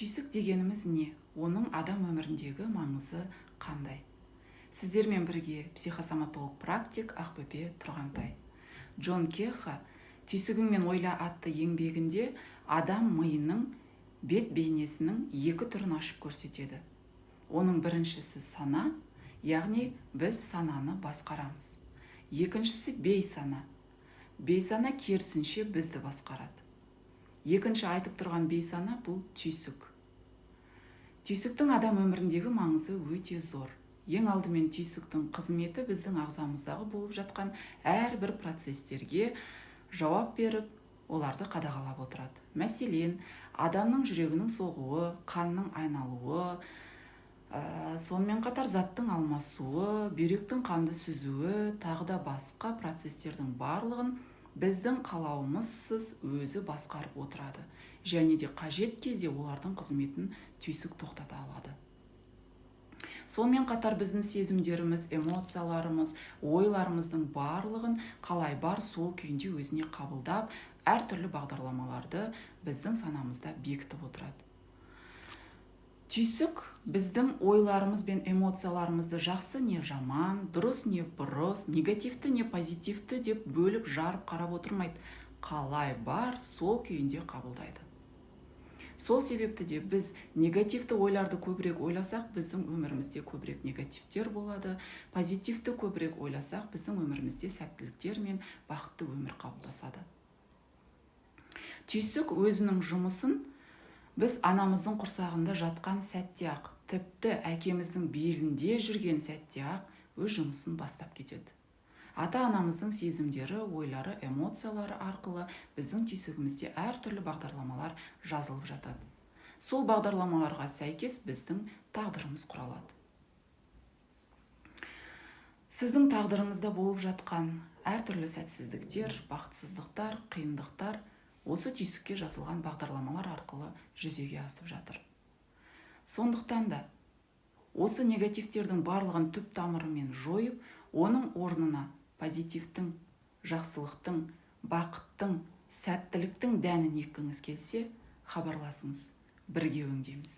Түйсік дегеніміз не? Оның адам өміріндегі маңызы қандай? Сіздермен бірге психосоматолог практик Ақбөпе Тұрғантай. Джон Кеха «Түйсігіңмен ойла» атты еңбегінде адам миының бет бейнесінің екі түрін ашып көрсетеді. Оның біріншісі сана, яғни біз сананы басқарамыз. Екіншісі бейсана. Бейсана керісінше бізді басқарады. Екінші айтып тұрған бейсана бұл түйсік. Түйсіктің адам өміріндегі маңызы өте зор. Ең алдымен түйсіктің қызметі біздің ағзамыздағы болып жатқан әрбір процестерге жауап беріп, оларды қадағалап отырады. Мәселен, адамның жүрегінің соғуы, қанның айналуы, сонымен қатар заттың алмасуы, бүйректің қанды сүзуі, тағы да басқа процестердің барлығын біздің қалауымызсыз өзі басқарып отырады. Және де қажет кезде олардың қызметін түйсік тоқтата алады. Сонымен қатар біздің сезімдеріміз, эмоцияларымыз, ойларымыздың барлығын қалай бар сол күйінде өзіне қабылдап, әртүрлі бағдарламаларды біздің санамызда бекітіп отырады. Түйсік біздің ойларымыз бен эмоцияларымызды жақсы не жаман, дұрыс не бұрыс, негативті не позитивті деп бөліп жарып қарап отырмайды. Қалай бар сол күйінде қабылдайды. Сол себепті де біз негативті ойларды көбірек ойласақ, біздің өмірімізде көбірек негативтер болады. Позитивті көбірек ойласақ, біздің өмірімізде сәттіліктер мен бақытты өмір қалыптасады. Түйсік өзінің жұмысын біз анамыздың құрсағында жатқан сәтте-ақ, тіпті әкеміздің белінде жүрген сәтте-ақ өз жұмысын бастап кетеді. Ата-анамыздың сезімдері, ойлары, эмоциялары арқылы біздің түйсігімізде әртүрлі бағдарламалар жазылып жатады. Сол бағдарламаларға сәйкес біздің тағдырымыз құралады. Сіздің тағдырыңызда болып жатқан әртүрлі сәтсіздіктер, бақытсыздықтар, қиындықтар осы түйсікке жазылған бағдарламалар арқылы жүзеге асып жатыр. Сондықтан да осы негативтердің барлығын түп тамырымен жойып, оның орнына позитивтің, жақсылықтың, бақыттың, сәттіліктің дәнін еккіңіз келсе, хабарласыңыз, бірге өңдейміз.